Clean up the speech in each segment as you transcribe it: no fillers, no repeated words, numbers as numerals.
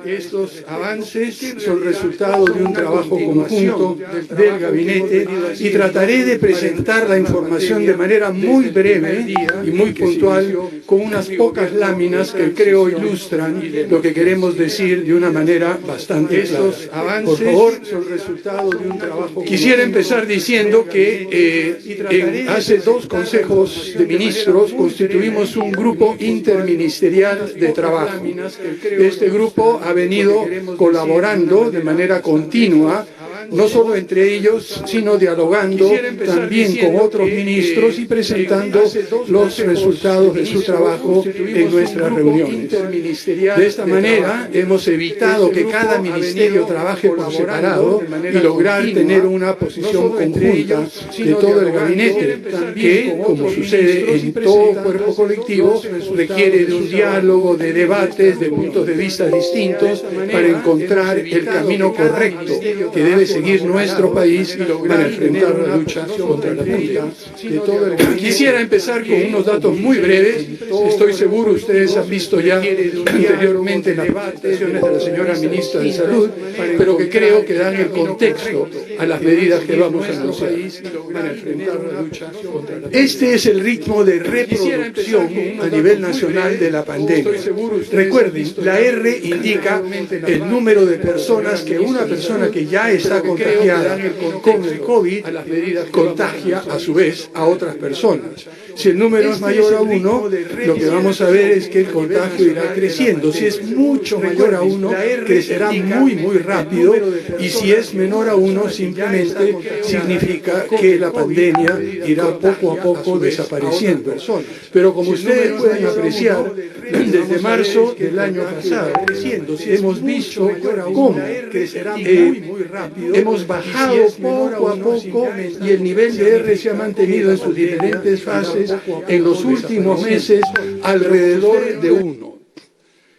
Estos avances son resultado de un trabajo conjunto del gabinete y trataré de presentar la información de manera muy breve y muy puntual con unas pocas láminas que creo ilustran lo que queremos decir de una manera bastante clara. Por favor, son resultado de un trabajo. Quisiera empezar diciendo que hace 2 consejos de ministros constituimos un grupo interministerial de trabajo. Este grupo ha venido colaborando de manera continua, no solo entre ellos, sino dialogando también con otros ministros y presentando los resultados de su trabajo en nuestras reuniones. De esta manera hemos evitado que cada ministerio trabaje por separado y lograr tener una posición conjunta de todo el gabinete, que, como sucede en todo cuerpo colectivo, requiere de un diálogo, de debates, de puntos de vista distintos para encontrar el camino correcto que debe seguir nuestro país para enfrentar la lucha contra la pandemia. Quisiera empezar con unos datos muy breves. Estoy seguro ustedes han visto ya anteriormente las presentaciones de la señora ministra de Salud, pero que creo que dan el contexto a las medidas que vamos a anunciar para enfrentar la lucha contra la pandemia. Este es el ritmo de reproducción a nivel nacional de la pandemia. Recuerden, la R indica el número de personas que una persona que ya está contagiada con el COVID contagia a su vez a otras personas. Si el número es mayor a 1, lo que vamos a ver es que el contagio irá creciendo. Si es mucho mayor a 1, crecerá muy rápido, y si es menor a 1, simplemente significa que la pandemia irá poco a poco desapareciendo. Pero como ustedes pueden apreciar, desde marzo del año pasado, hemos visto cómo hemos bajado poco a poco y el nivel de R se ha mantenido en sus diferentes fases en los últimos meses alrededor de 1.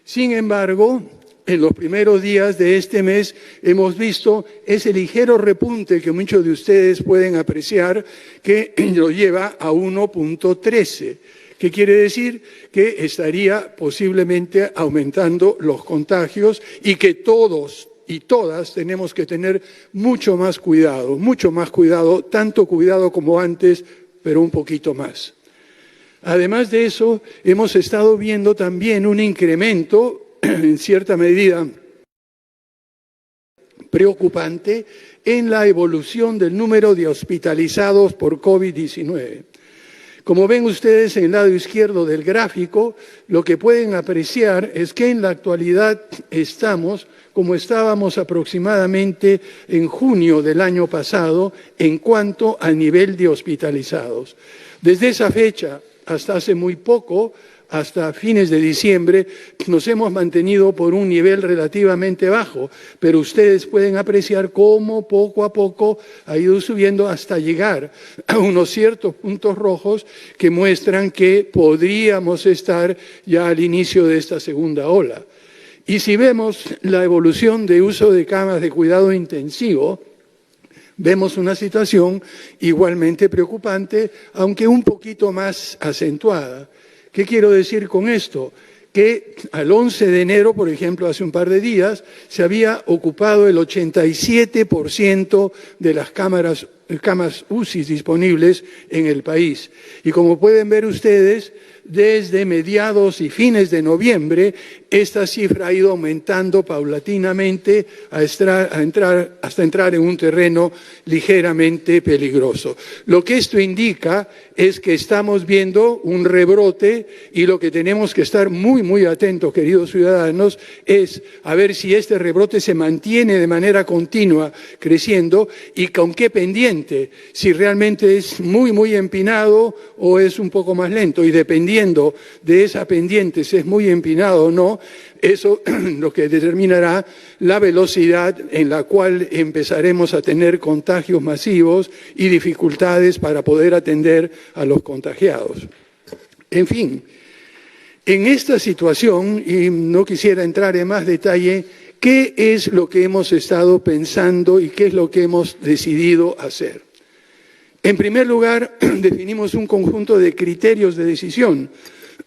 Sin embargo, en los primeros días de este mes hemos visto ese ligero repunte que muchos de ustedes pueden apreciar, que lo lleva a 1.13. ¿Qué quiere decir? Que estaría posiblemente aumentando los contagios y que todos y todas tenemos que tener mucho más cuidado, tanto cuidado como antes, pero un poquito más. Además de eso, hemos estado viendo también un incremento, en cierta medida preocupante, en la evolución del número de hospitalizados por COVID-19. Como ven ustedes en el lado izquierdo del gráfico, lo que pueden apreciar es que en la actualidad estamos como estábamos aproximadamente en junio del año pasado en cuanto al nivel de hospitalizados. Desde esa fecha hasta hace muy poco, hasta fines de diciembre, nos hemos mantenido por un nivel relativamente bajo, pero ustedes pueden apreciar cómo poco a poco ha ido subiendo hasta llegar a unos ciertos puntos rojos que muestran que podríamos estar ya al inicio de esta segunda ola. Y si vemos la evolución de uso de camas de cuidado intensivo, vemos una situación igualmente preocupante, aunque un poquito más acentuada. ¿Qué quiero decir con esto? Que al 11 de enero, por ejemplo, hace un par de días, se había ocupado el 87% de las camas UCI disponibles en el país. Y como pueden ver ustedes, desde mediados y fines de noviembre, esta cifra ha ido aumentando paulatinamente hasta entrar en un terreno ligeramente peligroso. Lo que esto indica es que estamos viendo un rebrote y lo que tenemos que estar muy atentos, queridos ciudadanos, es a ver si este rebrote se mantiene de manera continua creciendo y con qué pendiente, si realmente es muy empinado o es un poco más lento, y dependiendo de esa pendiente, si es muy empinado o no, eso lo que determinará la velocidad en la cual empezaremos a tener contagios masivos y dificultades para poder atender a los contagiados. En fin, en esta situación, y no quisiera entrar en más detalle, ¿qué es lo que hemos estado pensando y qué es lo que hemos decidido hacer? En primer lugar, definimos un conjunto de criterios de decisión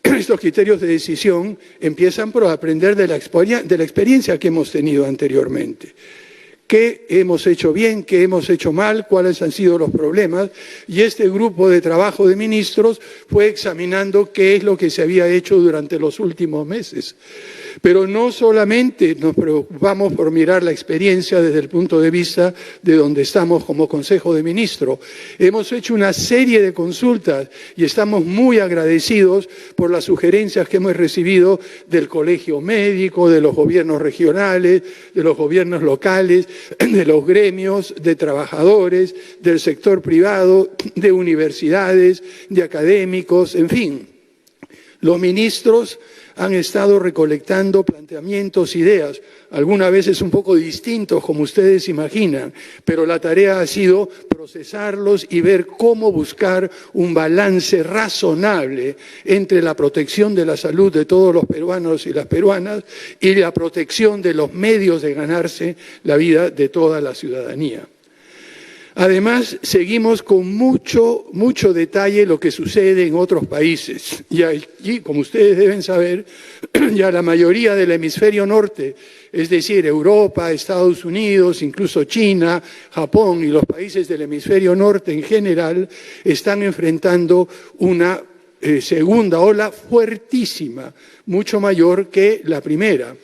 estos criterios de decisión empiezan por aprender de la experiencia que hemos tenido anteriormente. ¿Qué hemos hecho bien? ¿Qué hemos hecho mal? ¿Cuáles han sido los problemas? Y este grupo de trabajo de ministros fue examinando qué es lo que se había hecho durante los últimos meses. Pero no solamente nos preocupamos por mirar la experiencia desde el punto de vista de donde estamos como Consejo de Ministros. Hemos hecho una serie de consultas y estamos muy agradecidos por las sugerencias que hemos recibido del Colegio Médico, de los gobiernos regionales, de los gobiernos locales, de los gremios de trabajadores, del sector privado, de universidades, de académicos, en fin. Los ministros han estado recolectando planteamientos, ideas, algunas veces un poco distintos, como ustedes imaginan, pero la tarea ha sido procesarlos y ver cómo buscar un balance razonable entre la protección de la salud de todos los peruanos y las peruanas y la protección de los medios de ganarse la vida de toda la ciudadanía. Además, seguimos con mucho detalle lo que sucede en otros países. Y aquí, como ustedes deben saber, ya la mayoría del hemisferio norte, es decir, Europa, Estados Unidos, incluso China, Japón y los países del hemisferio norte en general, están enfrentando una segunda ola fuertísima, mucho mayor que la primera.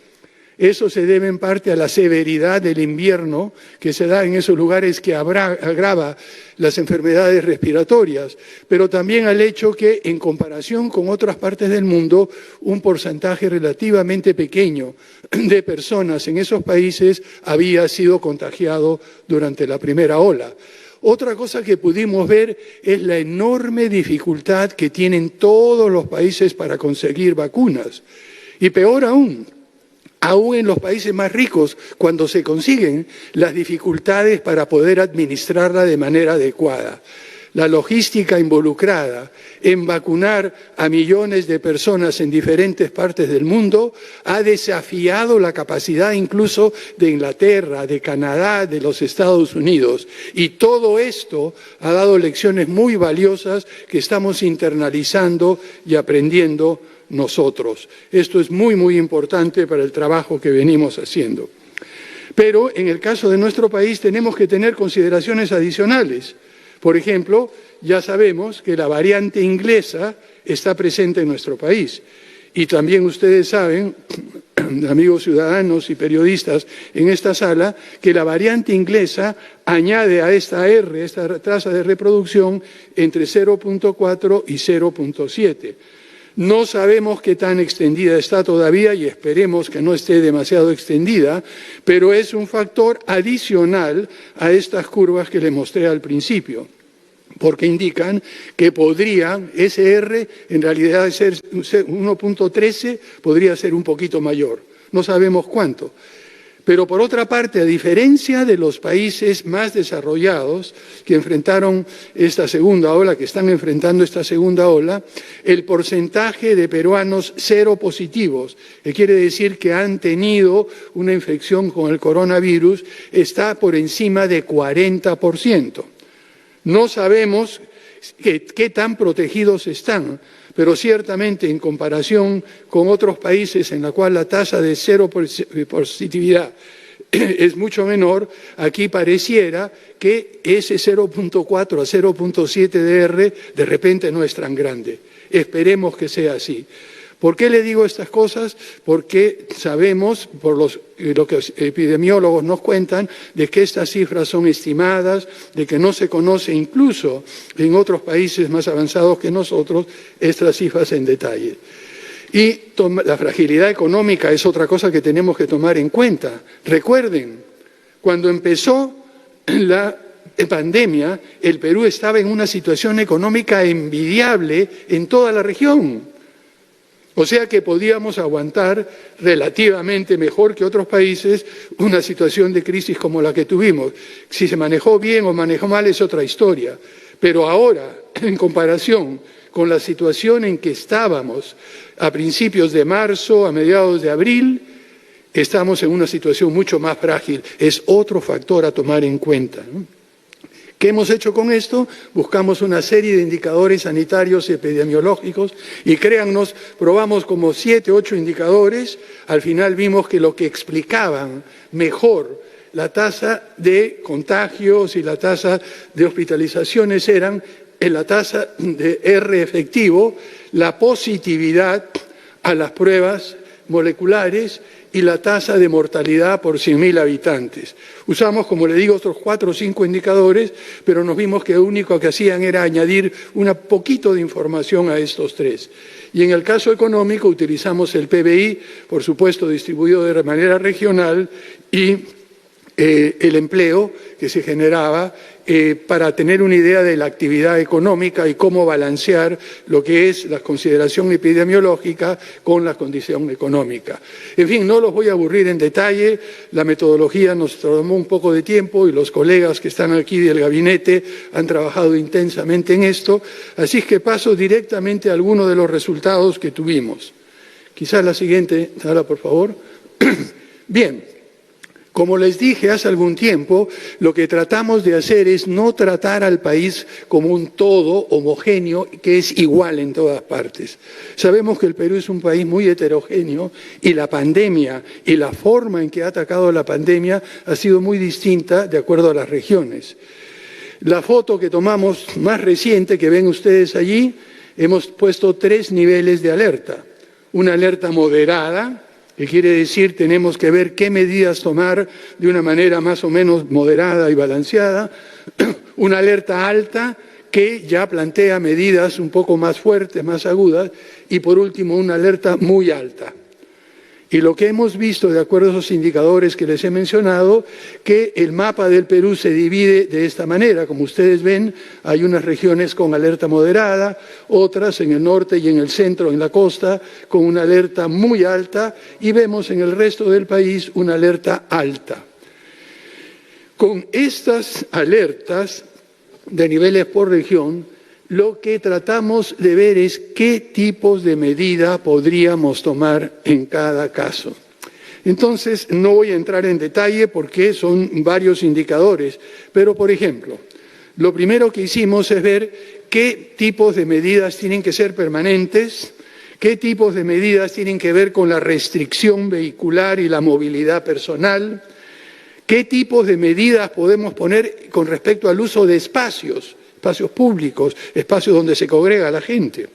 Eso se debe en parte a la severidad del invierno que se da en esos lugares que agrava las enfermedades respiratorias, pero también al hecho que, en comparación con otras partes del mundo, un porcentaje relativamente pequeño de personas en esos países había sido contagiado durante la primera ola. Otra cosa que pudimos ver es la enorme dificultad que tienen todos los países para conseguir vacunas. Y peor aún en los países más ricos, cuando se consiguen, las dificultades para poder administrarla de manera adecuada. La logística involucrada en vacunar a millones de personas en diferentes partes del mundo ha desafiado la capacidad incluso de Inglaterra, de Canadá, de los Estados Unidos. Y todo esto ha dado lecciones muy valiosas que estamos internalizando y aprendiendo nosotros. Esto es muy importante para el trabajo que venimos haciendo. Pero en el caso de nuestro país tenemos que tener consideraciones adicionales. Por ejemplo, ya sabemos que la variante inglesa está presente en nuestro país. Y también ustedes saben, amigos ciudadanos y periodistas en esta sala, que la variante inglesa añade a esta R, esta tasa de reproducción, entre 0.4 y 0.7. No sabemos qué tan extendida está todavía y esperemos que no esté demasiado extendida, pero es un factor adicional a estas curvas que les mostré al principio, porque indican que podrían, ese R en realidad ser 1.13, podría ser un poquito mayor. No sabemos cuánto. Pero por otra parte, a diferencia de los países más desarrollados que enfrentaron esta segunda ola, que están enfrentando esta segunda ola, el porcentaje de peruanos seropositivos, que quiere decir que han tenido una infección con el coronavirus, está por encima de 40%. No sabemos qué tan protegidos están, pero ciertamente en comparación con otros países en la cual la tasa de seropositividad es mucho menor, aquí pareciera que ese 0.4 a 0.7 de R de repente no es tan grande. Esperemos que sea así. ¿Por qué le digo estas cosas? Porque sabemos, por lo que los epidemiólogos nos cuentan, de que estas cifras son estimadas, de que no se conoce incluso en otros países más avanzados que nosotros estas cifras en detalle. Y la fragilidad económica es otra cosa que tenemos que tomar en cuenta. Recuerden, cuando empezó la pandemia, el Perú estaba en una situación económica envidiable en toda la región. O sea que podíamos aguantar relativamente mejor que otros países una situación de crisis como la que tuvimos. Si se manejó bien o manejó mal es otra historia. Pero ahora, en comparación con la situación en que estábamos a principios de marzo, a mediados de abril, estamos en una situación mucho más frágil. Es otro factor a tomar en cuenta, ¿no? ¿Qué hemos hecho con esto? Buscamos una serie de indicadores sanitarios y epidemiológicos y créannos, probamos como 7, 8 indicadores. Al final vimos que lo que explicaban mejor la tasa de contagios y la tasa de hospitalizaciones eran la tasa de R efectivo, la positividad a las pruebas moleculares y la tasa de mortalidad por 100.000 habitantes. Usamos, como le digo, otros 4 o 5 indicadores, pero nos vimos que lo único que hacían era añadir un poquito de información a estos 3. Y en el caso económico utilizamos el PBI, por supuesto distribuido de manera regional, y el empleo que se generaba para tener una idea de la actividad económica y cómo balancear lo que es la consideración epidemiológica con la condición económica. En fin, no los voy a aburrir en detalle, la metodología nos tomó un poco de tiempo y los colegas que están aquí del gabinete han trabajado intensamente en esto, así es que paso directamente a algunos de los resultados que tuvimos. Quizás la siguiente, Sara, por favor. Bien. Como les dije hace algún tiempo, lo que tratamos de hacer es no tratar al país como un todo homogéneo que es igual en todas partes. Sabemos que el Perú es un país muy heterogéneo y la pandemia y la forma en que ha atacado la pandemia ha sido muy distinta de acuerdo a las regiones. La foto que tomamos más reciente que ven ustedes allí, hemos puesto 3 niveles de alerta. Una alerta moderada, que quiere decir tenemos que ver qué medidas tomar de una manera más o menos moderada y balanceada, una alerta alta que ya plantea medidas un poco más fuertes, más agudas, y por último una alerta muy alta. Y lo que hemos visto, de acuerdo a esos indicadores que les he mencionado, que el mapa del Perú se divide de esta manera. Como ustedes ven, hay unas regiones con alerta moderada, otras en el norte y en el centro, en la costa, con una alerta muy alta, y vemos en el resto del país una alerta alta. Con estas alertas de niveles por región, lo que tratamos de ver es qué tipos de medida podríamos tomar en cada caso. Entonces, no voy a entrar en detalle porque son varios indicadores, pero, por ejemplo, lo primero que hicimos es ver qué tipos de medidas tienen que ser permanentes, qué tipos de medidas tienen que ver con la restricción vehicular y la movilidad personal, qué tipos de medidas podemos poner con respecto al uso de espacios públicos, espacios donde se congrega la gente.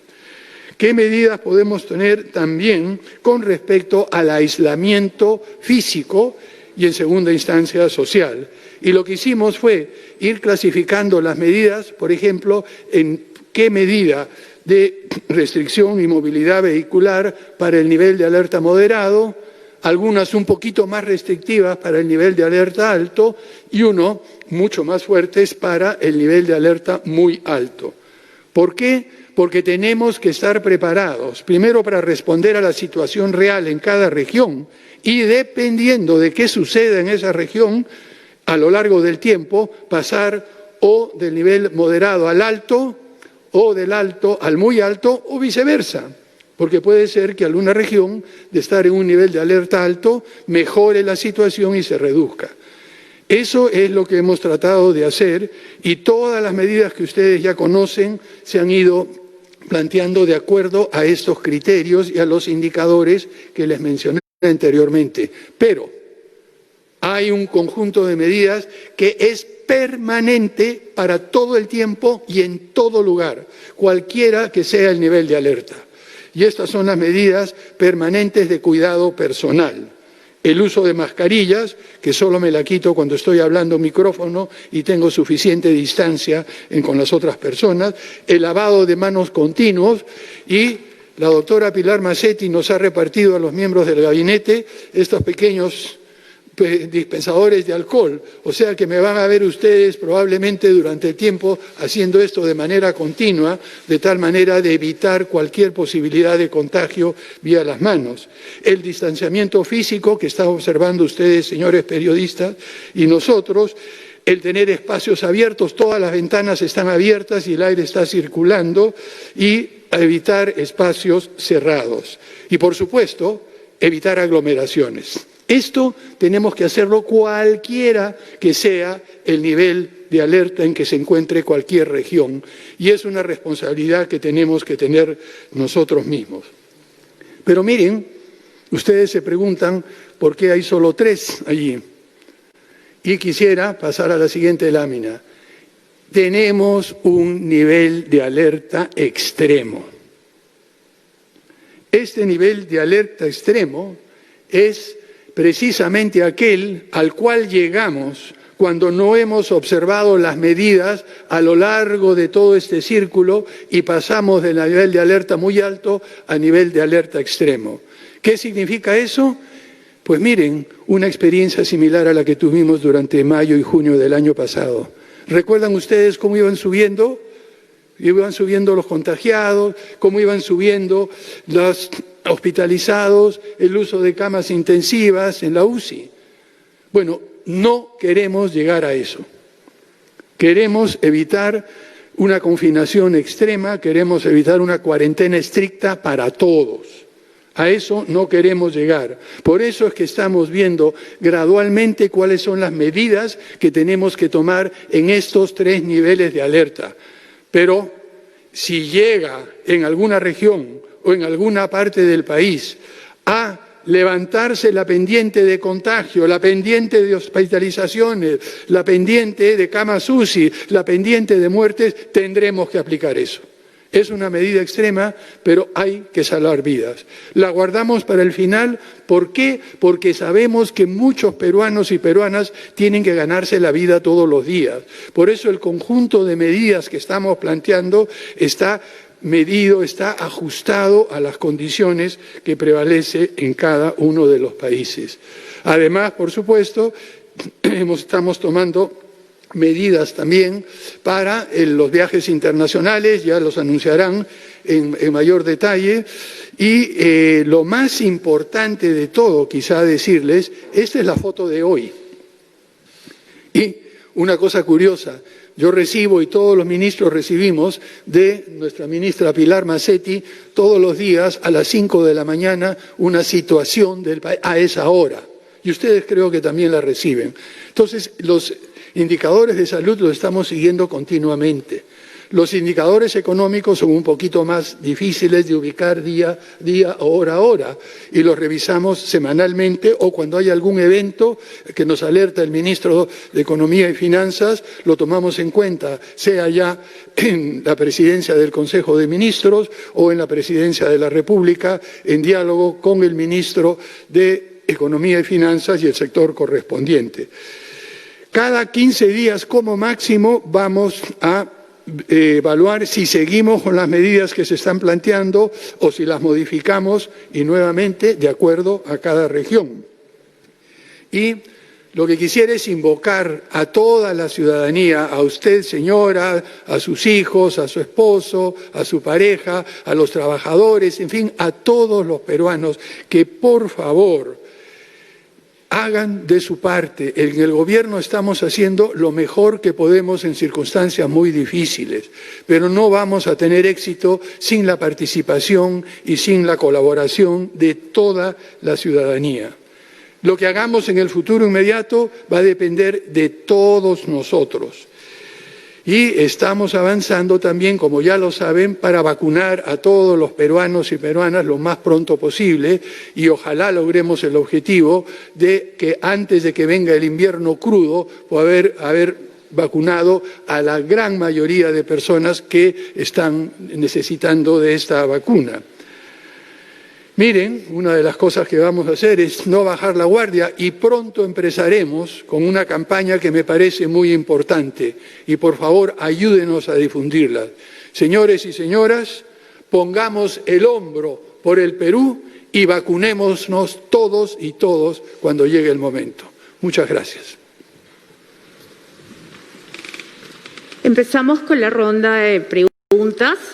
¿Qué medidas podemos tener también con respecto al aislamiento físico y, en segunda instancia, social? Y lo que hicimos fue ir clasificando las medidas, por ejemplo, en qué medida de restricción y movilidad vehicular para el nivel de alerta moderado, algunas un poquito más restrictivas para el nivel de alerta alto y uno mucho más fuertes para el nivel de alerta muy alto. ¿Por qué? Porque tenemos que estar preparados, primero para responder a la situación real en cada región y dependiendo de qué suceda en esa región, a lo largo del tiempo, pasar o del nivel moderado al alto o del alto al muy alto o viceversa. Porque puede ser que alguna región, de estar en un nivel de alerta alto, mejore la situación y se reduzca. Eso es lo que hemos tratado de hacer y todas las medidas que ustedes ya conocen se han ido planteando de acuerdo a estos criterios y a los indicadores que les mencioné anteriormente. Pero hay un conjunto de medidas que es permanente para todo el tiempo y en todo lugar, cualquiera que sea el nivel de alerta. Y estas son las medidas permanentes de cuidado personal. El uso de mascarillas, que solo me la quito cuando estoy hablando micrófono y tengo suficiente distancia con las otras personas, el lavado de manos continuos y la doctora Pilar Macetti nos ha repartido a los miembros del gabinete estos pequeños dispensadores de alcohol, o sea que me van a ver ustedes probablemente durante el tiempo haciendo esto de manera continua, de tal manera de evitar cualquier posibilidad de contagio vía las manos. El distanciamiento físico que están observando ustedes, señores periodistas, y nosotros, el tener espacios abiertos, todas las ventanas están abiertas y el aire está circulando, y evitar espacios cerrados. Y por supuesto, evitar aglomeraciones. Esto tenemos que hacerlo cualquiera que sea el nivel de alerta en que se encuentre cualquier región, y es una responsabilidad que tenemos que tener nosotros mismos. Pero miren, ustedes se preguntan por qué hay solo 3 allí. Y quisiera pasar a la siguiente lámina. Tenemos un nivel de alerta extremo. Este nivel de alerta extremo es precisamente aquel al cual llegamos cuando no hemos observado las medidas a lo largo de todo este círculo y pasamos del nivel de alerta muy alto a nivel de alerta extremo. ¿Qué significa eso? Pues miren, una experiencia similar a la que tuvimos durante mayo y junio del año pasado. ¿Recuerdan ustedes cómo iban subiendo? Iban subiendo los contagiados, cómo iban subiendo los hospitalizados, el uso de camas intensivas en la UCI. Bueno, no queremos llegar a eso. Queremos evitar una confinación extrema, queremos evitar una cuarentena estricta para todos. A eso no queremos llegar. Por eso es que estamos viendo gradualmente cuáles son las medidas que tenemos que tomar en estos 3 niveles de alerta. Pero si llega en alguna región o en alguna parte del país a levantarse la pendiente de contagio, la pendiente de hospitalizaciones, la pendiente de camas UCI, la pendiente de muertes, tendremos que aplicar eso. Es una medida extrema, pero hay que salvar vidas. La guardamos para el final. ¿Por qué? Porque sabemos que muchos peruanos y peruanas tienen que ganarse la vida todos los días. Por eso el conjunto de medidas que estamos planteando está medido, está ajustado a las condiciones que prevalece en cada uno de los países. Además, por supuesto, estamos tomando medidas también para los viajes internacionales, ya los anunciarán en mayor detalle. Y lo más importante de todo, quizá decirles, esta es la foto de hoy. Y una cosa curiosa, yo recibo y todos los ministros recibimos de nuestra ministra Pilar Macetti todos los días a las 5 de la mañana una situación del país a esa hora. Y ustedes creo que también la reciben. Entonces, los indicadores de salud los estamos siguiendo continuamente. Los indicadores económicos son un poquito más difíciles de ubicar día a día, hora a hora, y los revisamos semanalmente o cuando hay algún evento que nos alerta el ministro de Economía y Finanzas, lo tomamos en cuenta, sea ya en la presidencia del Consejo de Ministros o en la presidencia de la República, en diálogo con el ministro de Economía y Finanzas y el sector correspondiente. Cada 15 días como máximo vamos a evaluar si seguimos con las medidas que se están planteando o si las modificamos y nuevamente de acuerdo a cada región. Y lo que quisiera es invocar a toda la ciudadanía, a usted señora, a sus hijos, a su esposo, a su pareja, a los trabajadores, en fin, a todos los peruanos que por favor hagan de su parte. En el gobierno estamos haciendo lo mejor que podemos en circunstancias muy difíciles, pero no vamos a tener éxito sin la participación y sin la colaboración de toda la ciudadanía. Lo que hagamos en el futuro inmediato va a depender de todos nosotros. Y estamos avanzando también, como ya lo saben, para vacunar a todos los peruanos y peruanas lo más pronto posible y ojalá logremos el objetivo de que antes de que venga el invierno crudo poder haber vacunado a la gran mayoría de personas que están necesitando de esta vacuna. Miren, una de las cosas que vamos a hacer es no bajar la guardia y pronto empezaremos con una campaña que me parece muy importante y por favor ayúdenos a difundirla. Señores y señoras, pongamos el hombro por el Perú y vacunémonos todos y todos cuando llegue el momento. Muchas gracias. Empezamos con la ronda de preguntas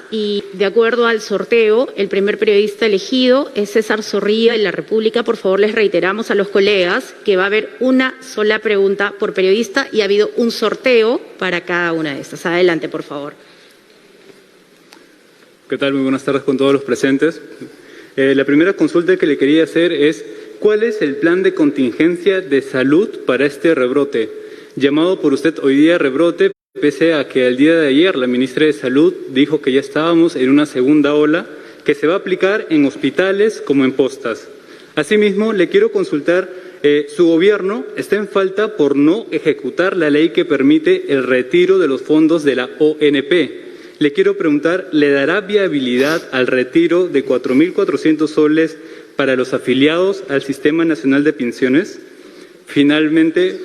y de acuerdo al sorteo, el primer periodista elegido es César Zorrilla de la República. Por favor, les reiteramos a los colegas que va a haber una sola pregunta por periodista y ha habido un sorteo para cada una de estas. Adelante, por favor. ¿Qué tal? Muy buenas tardes con todos los presentes. La primera consulta que le quería hacer es, ¿cuál es el plan de contingencia de salud para este rebrote? Llamado por usted hoy día rebrote, pese a que el día de ayer la ministra de Salud dijo que ya estábamos en una segunda ola que se va a aplicar en hospitales como en postas. Asimismo, le quiero consultar, su gobierno está en falta por no ejecutar la ley que permite el retiro de los fondos de la ONP. Le quiero preguntar, ¿le dará viabilidad al retiro de 4.400 soles para los afiliados al Sistema Nacional de Pensiones? Finalmente,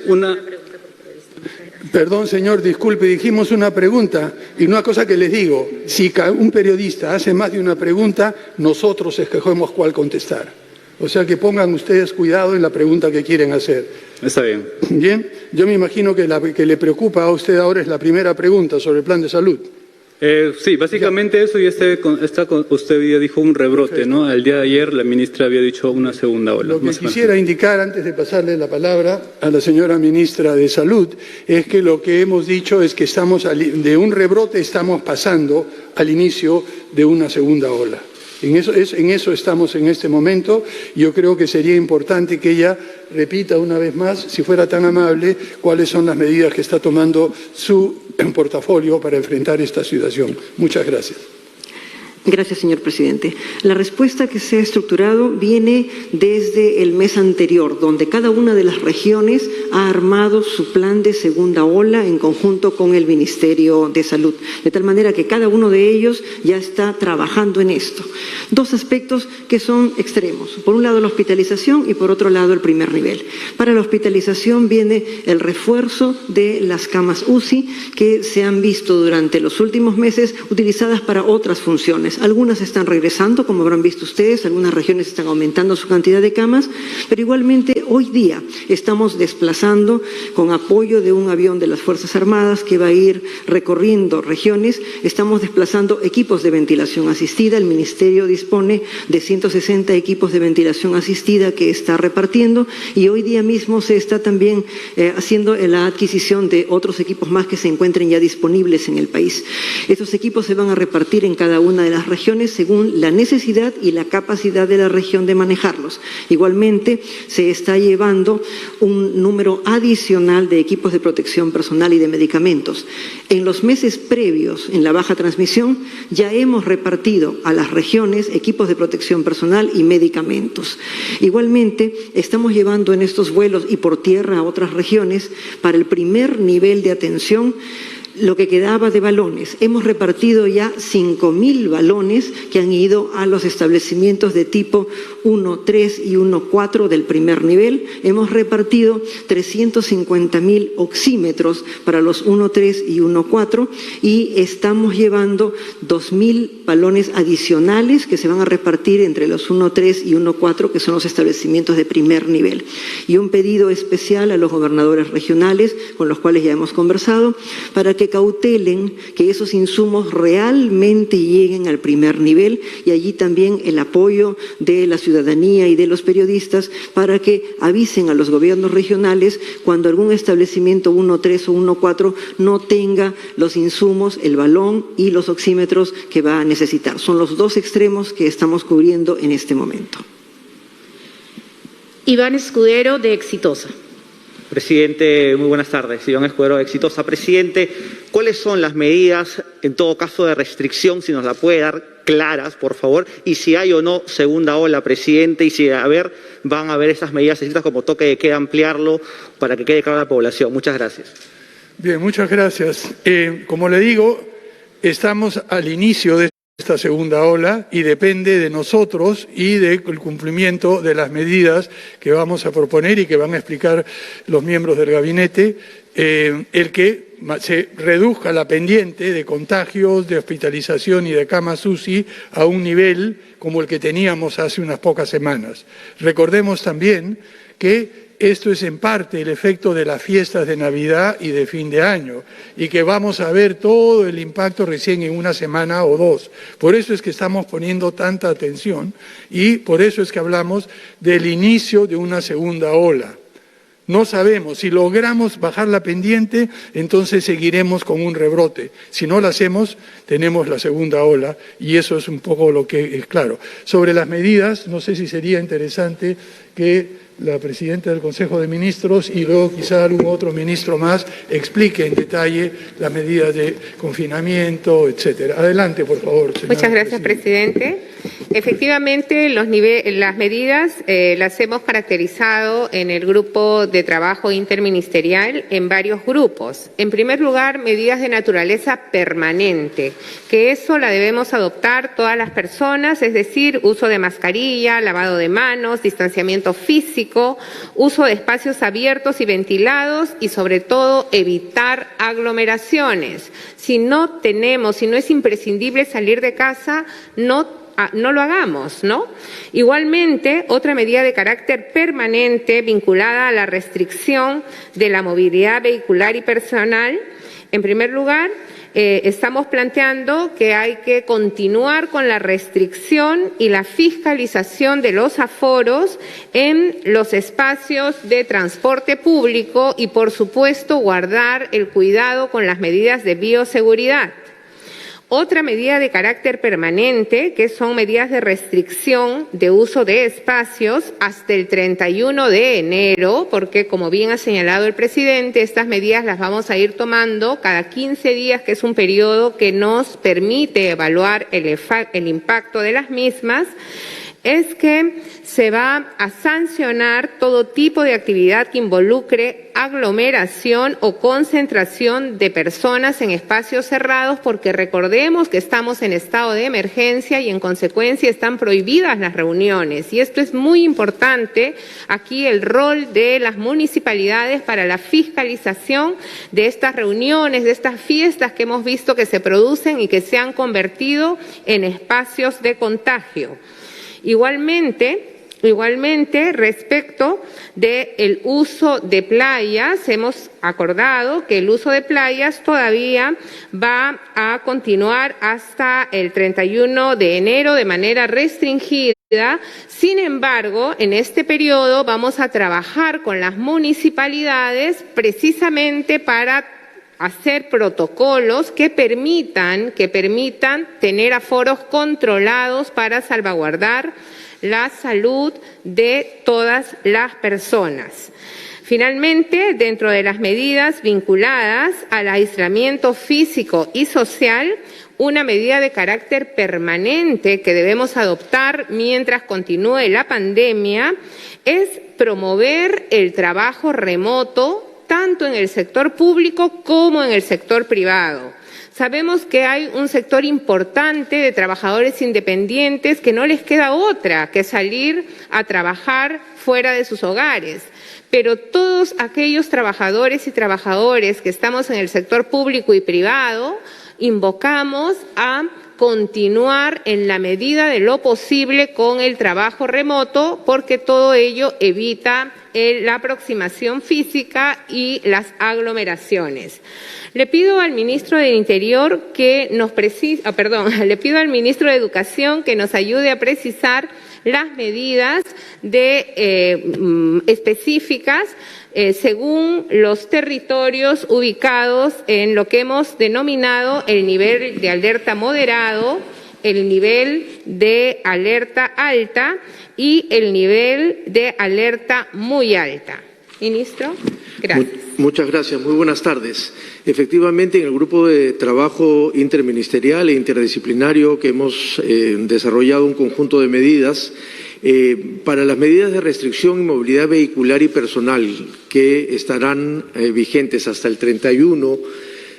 Perdón, señor, disculpe, dijimos una pregunta y una cosa que les digo, si un periodista hace más de una pregunta, nosotros escogemos cuál contestar. O sea que pongan ustedes cuidado en la pregunta que quieren hacer. Está bien. Bien, yo me imagino que la que le preocupa a usted ahora es la primera pregunta sobre el plan de salud. Sí, básicamente ya. Eso y usted hoy día dijo un rebrote, perfecto, ¿no? El día de ayer la ministra había dicho una segunda ola. Lo que quisiera indicar antes de pasarle la palabra a la señora ministra de Salud es que lo que hemos dicho es que de un rebrote estamos pasando al inicio de una segunda ola. En eso estamos en este momento. Yo creo que sería importante que ella repita una vez más, si fuera tan amable, cuáles son las medidas que está tomando su portafolio para enfrentar esta situación. Muchas gracias. Gracias, señor presidente. La respuesta que se ha estructurado viene desde el mes anterior, donde cada una de las regiones ha armado su plan de segunda ola en conjunto con el Ministerio de Salud, de tal manera que cada uno de ellos ya está trabajando en esto. Dos aspectos que son extremos. Por un lado, la hospitalización y por otro lado, el primer nivel. Para la hospitalización viene el refuerzo de las camas UCI que se han visto durante los últimos meses utilizadas para otras funciones. Algunas están regresando, como habrán visto ustedes, algunas regiones están aumentando su cantidad de camas, pero igualmente hoy día estamos desplazando con apoyo de un avión de las Fuerzas Armadas que va a ir recorriendo regiones, estamos desplazando equipos de ventilación asistida. El Ministerio dispone de 160 equipos de ventilación asistida que está repartiendo y hoy día mismo se está también haciendo la adquisición de otros equipos más que se encuentren ya disponibles en el país. Estos equipos se van a repartir en cada una de las regiones según la necesidad y la capacidad de la región de manejarlos. Igualmente, se está llevando un número adicional de equipos de protección personal y de medicamentos. En los meses previos, en la baja transmisión, ya hemos repartido a las regiones equipos de protección personal y medicamentos. Igualmente, estamos llevando en estos vuelos y por tierra a otras regiones para el primer nivel de atención lo que quedaba de balones. Hemos repartido ya 5.000 balones que han ido a los establecimientos de tipo 1.3 y 1.4 del primer nivel. Hemos repartido 350.000 oxímetros para los 1.3 y 1.4 y estamos llevando 2.000 balones adicionales que se van a repartir entre los 1.3 y 1.4, que son los establecimientos de primer nivel. Y un pedido especial a los gobernadores regionales, con los cuales ya hemos conversado, para que cautelen que esos insumos realmente lleguen al primer nivel y allí también el apoyo de la ciudadanía y de los periodistas para que avisen a los gobiernos regionales cuando algún establecimiento 1.3 o 1.4 no tenga los insumos, el balón y los oxímetros que va a necesitar. Son los dos extremos que estamos cubriendo en este momento. Iván Escudero, de Exitosa. Presidente, muy buenas tardes. Iván Escudero, Exitosa. Presidente, ¿cuáles son las medidas, en todo caso, de restricción, si nos la puede dar claras, por favor? Y si hay o no segunda ola, presidente, y si van a haber esas medidas estrictas como toque de queda, ampliarlo para que quede clara la población. Muchas gracias. Bien, muchas gracias. Como le digo, estamos al inicio de esta segunda ola y depende de nosotros y del cumplimiento de las medidas que vamos a proponer y que van a explicar los miembros del gabinete, el que se reduzca la pendiente de contagios, de hospitalización y de camas UCI a un nivel como el que teníamos hace unas pocas semanas. Recordemos también que esto es en parte el efecto de las fiestas de Navidad y de fin de año y que vamos a ver todo el impacto recién en una semana o dos. Por eso es que estamos poniendo tanta atención y por eso es que hablamos del inicio de una segunda ola. No sabemos. Si logramos bajar la pendiente, entonces seguiremos con un rebrote. Si no lo hacemos, tenemos la segunda ola y eso es un poco lo que es claro. Sobre las medidas, no sé si sería interesante que la presidenta del Consejo de Ministros y luego quizá algún otro ministro más explique en detalle las medidas de confinamiento, etcétera. Adelante, por favor, señora. Muchas gracias, presidente. Efectivamente, las medidas las hemos caracterizado en el grupo de trabajo interministerial en varios grupos. En primer lugar, medidas de naturaleza permanente, que eso la debemos adoptar todas las personas, es decir, uso de mascarilla, lavado de manos, distanciamiento físico, uso de espacios abiertos y ventilados y, sobre todo, evitar aglomeraciones. Si no es imprescindible salir de casa, no lo hagamos, ¿no? Igualmente, otra medida de carácter permanente vinculada a la restricción de la movilidad vehicular y personal. En primer lugar, estamos planteando que hay que continuar con la restricción y la fiscalización de los aforos en los espacios de transporte público y, por supuesto, guardar el cuidado con las medidas de bioseguridad. Otra medida de carácter permanente, que son medidas de restricción de uso de espacios hasta el 31 de enero, porque, como bien ha señalado el presidente, estas medidas las vamos a ir tomando cada 15 días, que es un periodo que nos permite evaluar el impacto de las mismas, es que se va a sancionar todo tipo de actividad que involucre aglomeración o concentración de personas en espacios cerrados, porque recordemos que estamos en estado de emergencia y en consecuencia están prohibidas las reuniones. Y esto es muy importante, aquí el rol de las municipalidades para la fiscalización de estas reuniones, de estas fiestas que hemos visto que se producen y que se han convertido en espacios de contagio. Igualmente, respecto del uso de playas, hemos acordado que el uso de playas todavía va a continuar hasta el 31 de enero de manera restringida. Sin embargo, en este periodo vamos a trabajar con las municipalidades precisamente para hacer protocolos que permitan tener aforos controlados para salvaguardar la salud de todas las personas. Finalmente, dentro de las medidas vinculadas al aislamiento físico y social, una medida de carácter permanente que debemos adoptar mientras continúe la pandemia es promover el trabajo remoto tanto en el sector público como en el sector privado. Sabemos que hay un sector importante de trabajadores independientes que no les queda otra que salir a trabajar fuera de sus hogares. Pero todos aquellos trabajadores y trabajadoras que estamos en el sector público y privado, invocamos a continuar en la medida de lo posible con el trabajo remoto, porque todo ello evita la aproximación física y las aglomeraciones. Le pido al ministro del Interior que le pido al ministro de Educación que nos ayude a precisar las medidas específicas según los territorios ubicados en lo que hemos denominado el nivel de alerta moderado, el nivel de alerta alta y el nivel de alerta muy alta. Ministro, gracias. Muchas gracias. Muy buenas tardes. Efectivamente, en el grupo de trabajo interministerial e interdisciplinario que hemos desarrollado un conjunto de medidas para las medidas de restricción y movilidad vehicular y personal que estarán vigentes hasta el 31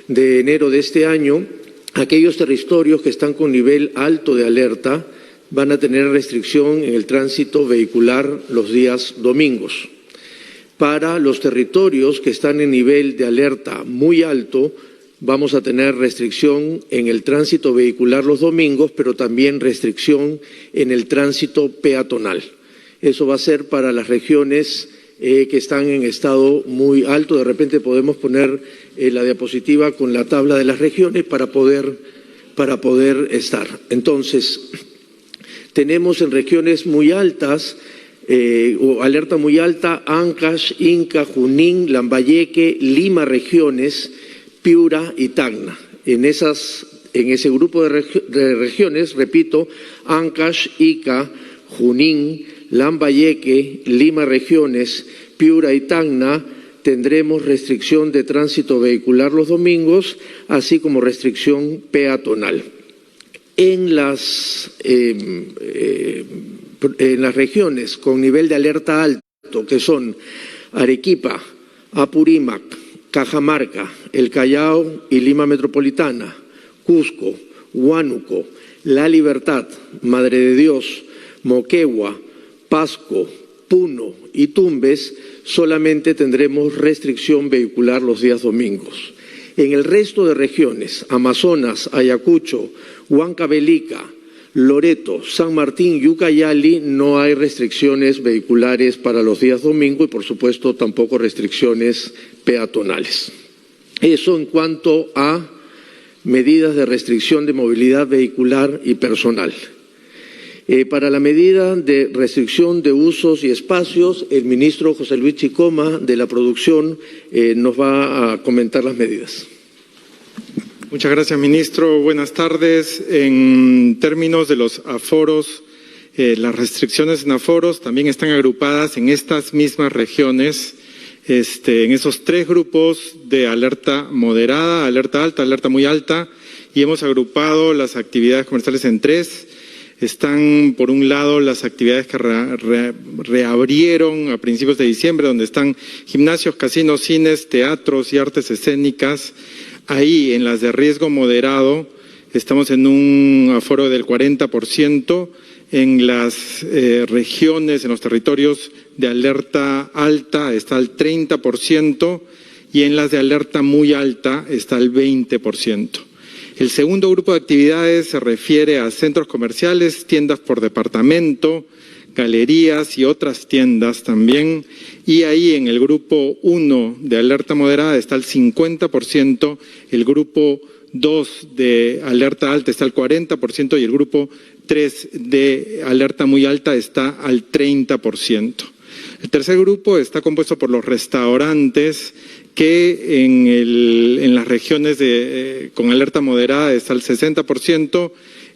de enero de este año, aquellos territorios que están con nivel alto de alerta van a tener restricción en el tránsito vehicular los días domingos. Para los territorios que están en nivel de alerta muy alto, vamos a tener restricción en el tránsito vehicular los domingos, pero también restricción en el tránsito peatonal. Eso va a ser para las regiones que están en estado muy alto. De repente podemos poner la diapositiva con la tabla de las regiones para poder estar. Entonces, tenemos en regiones muy altas o alerta muy alta, Ancash, Inca, Junín, Lambayeque, Lima regiones, Piura y Tacna. En ese grupo de regiones, repito, Ancash, Ica, Junín, Lambayeque, Lima regiones, Piura y Tacna, tendremos restricción de tránsito vehicular los domingos, así como restricción peatonal. En las regiones con nivel de alerta alto, que son Arequipa, Apurímac, Cajamarca, El Callao y Lima Metropolitana, Cusco, Huánuco, La Libertad, Madre de Dios, Moquegua, Pasco, Puno y Tumbes, solamente tendremos restricción vehicular los días domingos. En el resto de regiones, Amazonas, Ayacucho, Huancavelica, Loreto, San Martín y Ucayali, no hay restricciones vehiculares para los días domingo y, por supuesto, tampoco restricciones peatonales. Eso en cuanto a medidas de restricción de movilidad vehicular y personal. Para la medida de restricción de usos y espacios, el ministro José Luis Chicoma, de la Producción, nos va a comentar las medidas. Muchas gracias, ministro. Buenas tardes. En términos de los aforos, las restricciones en aforos también están agrupadas en estas mismas regiones, en esos tres grupos de alerta moderada, alerta alta, alerta muy alta, y hemos agrupado las actividades comerciales en tres. Están, por un lado, las actividades que reabrieron a principios de diciembre, donde están gimnasios, casinos, cines, teatros y artes escénicas. Ahí, en las de riesgo moderado, estamos en un aforo del 40%. En las regiones, en los territorios de alerta alta, está el 30%, y en las de alerta muy alta está el 20%. El segundo grupo de actividades se refiere a centros comerciales, tiendas por departamento, galerías y otras tiendas también. Y ahí en el grupo 1 de alerta moderada está el 50%, el grupo 2 de alerta alta está al 40% y el grupo 3 de alerta muy alta está al 30%. El tercer grupo está compuesto por los restaurantes, que en las regiones con alerta moderada está el 60%,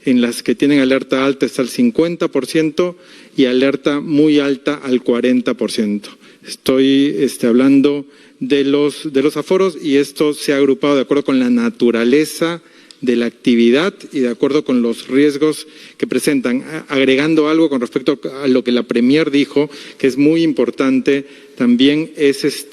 en las que tienen alerta alta está el 50% y alerta muy alta al 40%. Estoy hablando de los aforos, y esto se ha agrupado de acuerdo con la naturaleza de la actividad y de acuerdo con los riesgos que presentan. Agregando algo con respecto a lo que la Premier dijo, que es muy importante también, es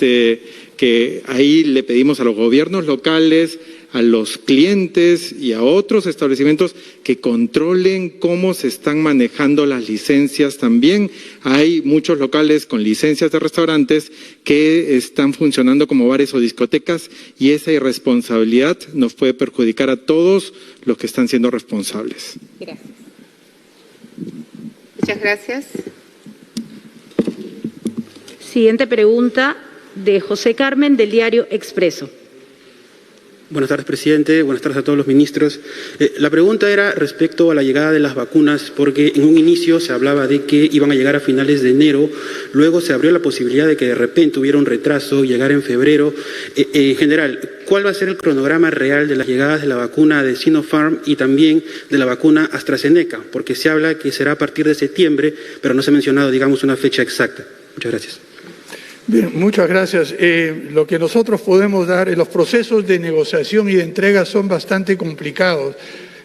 que ahí le pedimos a los gobiernos locales, a los clientes y a otros establecimientos que controlen cómo se están manejando las licencias también. Hay muchos locales con licencias de restaurantes que están funcionando como bares o discotecas, y esa irresponsabilidad nos puede perjudicar a todos los que están siendo responsables. Gracias. Muchas gracias. Siguiente pregunta de José Carmen, del diario Expreso. Buenas tardes, presidente. Buenas tardes a todos los ministros. La pregunta era respecto a la llegada de las vacunas, porque en un inicio se hablaba de que iban a llegar a finales de enero, luego se abrió la posibilidad de que de repente hubiera un retraso y llegara en febrero. En general, ¿cuál va a ser el cronograma real de las llegadas de la vacuna de Sinopharm y también de la vacuna AstraZeneca? Porque se habla que será a partir de septiembre, pero no se ha mencionado, digamos, una fecha exacta. Muchas gracias. Bien, muchas gracias. Lo que nosotros podemos dar, los procesos de negociación y de entrega son bastante complicados,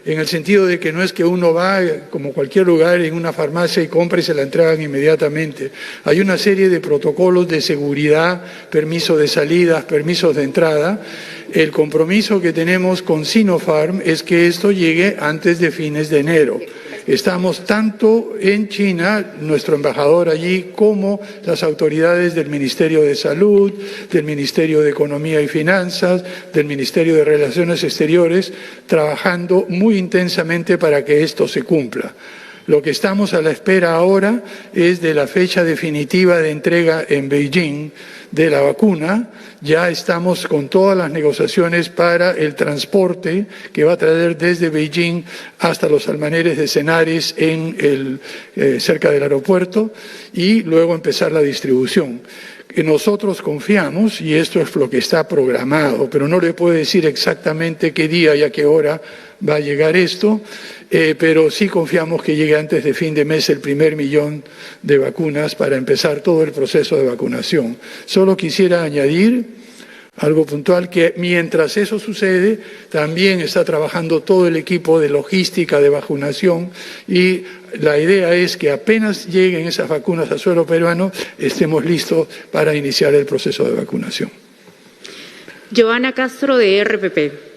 en el sentido de que no es que uno va, como cualquier lugar, en una farmacia y compra y se la entregan inmediatamente. Hay una serie de protocolos de seguridad, permiso de salidas, permisos de entrada. El compromiso que tenemos con Sinopharm es que esto llegue antes de fines de enero. Estamos tanto en China, nuestro embajador allí, como las autoridades del Ministerio de Salud, del Ministerio de Economía y Finanzas, del Ministerio de Relaciones Exteriores, trabajando muy intensamente para que esto se cumpla. Lo que estamos a la espera ahora es de la fecha definitiva de entrega en Beijing de la vacuna. Ya estamos con todas las negociaciones para el transporte que va a traer desde Beijing hasta los almacenes de Senares cerca del aeropuerto y luego empezar la distribución. Nosotros confiamos, y esto es lo que está programado, pero no le puedo decir exactamente qué día y a qué hora va a llegar esto, pero sí confiamos que llegue antes de fin de mes el 1.000.000 de vacunas para empezar todo el proceso de vacunación. Solo quisiera añadir algo puntual, que mientras eso sucede, también está trabajando todo el equipo de logística de vacunación y la idea es que apenas lleguen esas vacunas al suelo peruano, estemos listos para iniciar el proceso de vacunación. Joana Castro, de RPP.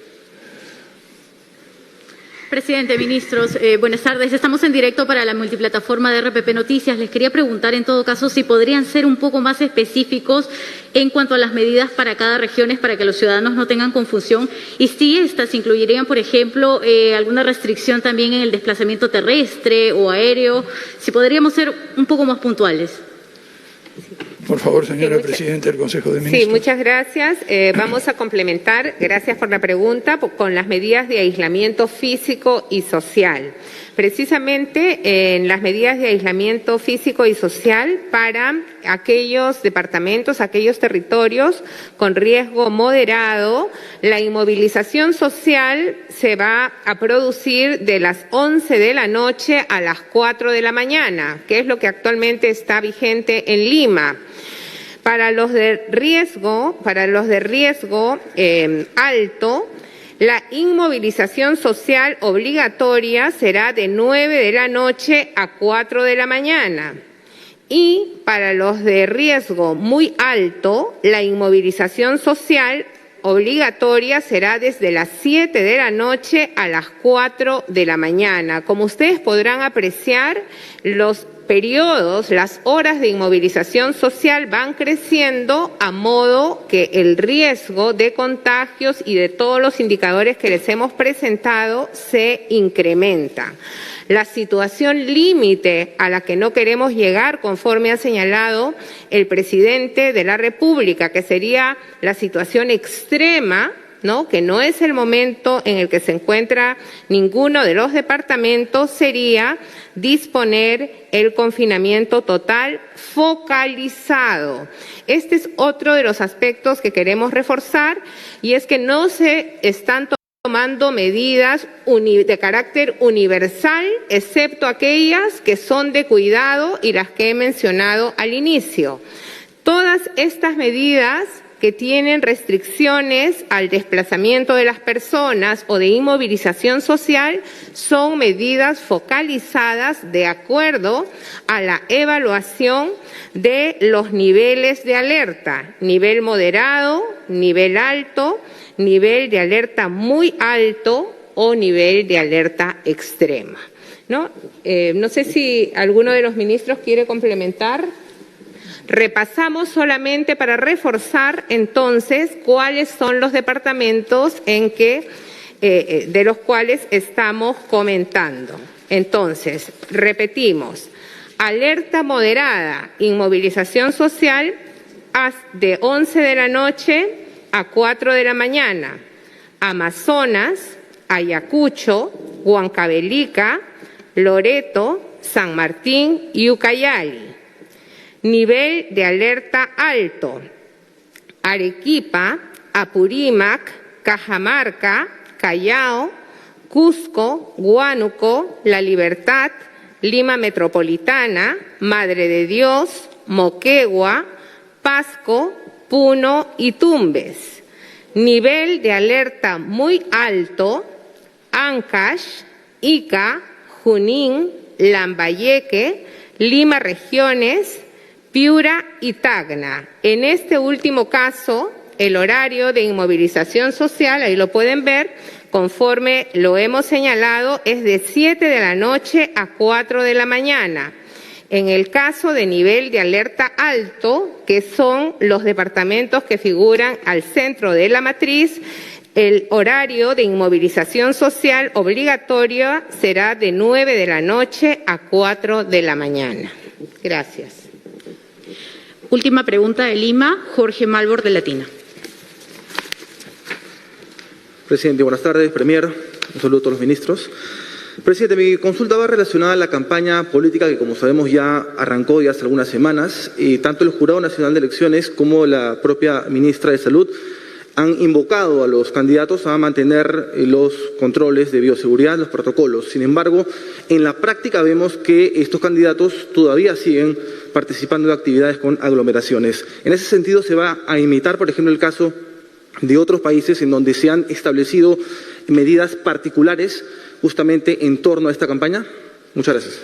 Presidente, ministros, buenas tardes. Estamos en directo para la multiplataforma de RPP Noticias. Les quería preguntar, en todo caso, si podrían ser un poco más específicos en cuanto a las medidas para cada región, para que los ciudadanos no tengan confusión, y si estas incluirían, por ejemplo, alguna restricción también en el desplazamiento terrestre o aéreo. Si podríamos ser un poco más puntuales. Por favor, señora Presidenta del Consejo de Ministros. Sí, muchas gracias. Vamos a complementar, gracias por la pregunta, con las medidas de aislamiento físico y social. Precisamente en las medidas de aislamiento físico y social para aquellos departamentos, aquellos territorios con riesgo moderado, la inmovilización social se va a producir de las 11 de la noche a las 4 de la mañana, que es lo que actualmente está vigente en Lima. Para los de riesgo alto, la inmovilización social obligatoria será de 9 de la noche a 4 de la mañana. Y para los de riesgo muy alto, la inmovilización social obligatoria será desde las 7 de la noche a las 4 de la mañana. Como ustedes podrán apreciar, los periodos, las horas de inmovilización social van creciendo a modo que el riesgo de contagios y de todos los indicadores que les hemos presentado se incrementa. La situación límite a la que no queremos llegar, conforme ha señalado el presidente de la República, que sería la situación extrema, ¿no?, que no es el momento en el que se encuentra ninguno de los departamentos, sería disponer el confinamiento total focalizado. Este es otro de los aspectos que queremos reforzar, y es que no se están tomando medidas de carácter universal, excepto aquellas que son de cuidado y las que he mencionado al inicio. Todas estas medidas que tienen restricciones al desplazamiento de las personas o de inmovilización social son medidas focalizadas de acuerdo a la evaluación de los niveles de alerta, nivel moderado, nivel alto, nivel de alerta muy alto o nivel de alerta extrema, ¿no? No sé si alguno de los ministros quiere complementar. Repasamos solamente para reforzar entonces cuáles son los departamentos de los cuales estamos comentando. Entonces, repetimos, alerta moderada, inmovilización social de 11 de la noche a 4 de la mañana, Amazonas, Ayacucho, Huancavelica, Loreto, San Martín y Ucayali. Nivel de alerta alto, Arequipa, Apurímac, Cajamarca, Callao, Cusco, Huánuco, La Libertad, Lima Metropolitana, Madre de Dios, Moquegua, Pasco, Puno y Tumbes. Nivel de alerta muy alto, Ancash, Ica, Junín, Lambayeque, Lima Regiones, Piura y Tacna. En este último caso, el horario de inmovilización social, ahí lo pueden ver, conforme lo hemos señalado, es de 7 de la noche a 4 de la mañana. En el caso de nivel de alerta alto, que son los departamentos que figuran al centro de la matriz, El horario de inmovilización social obligatoria será de 9 de la noche a 4 de la mañana. Gracias. Última pregunta de Lima, Jorge Malbor de Latina. Presidente, buenas tardes. Premier, un saludo a todos los ministros. Presidente, mi consulta va relacionada a la campaña política que, como sabemos, ya arrancó ya hace algunas semanas y tanto el Jurado Nacional de Elecciones como la propia ministra de Salud han invocado a los candidatos a mantener los controles de bioseguridad, los protocolos. Sin embargo, en la práctica vemos que estos candidatos todavía siguen participando de actividades con aglomeraciones. En ese sentido, ¿se va a imitar, por ejemplo, el caso de otros países en donde se han establecido medidas particulares justamente en torno a esta campaña? Muchas gracias.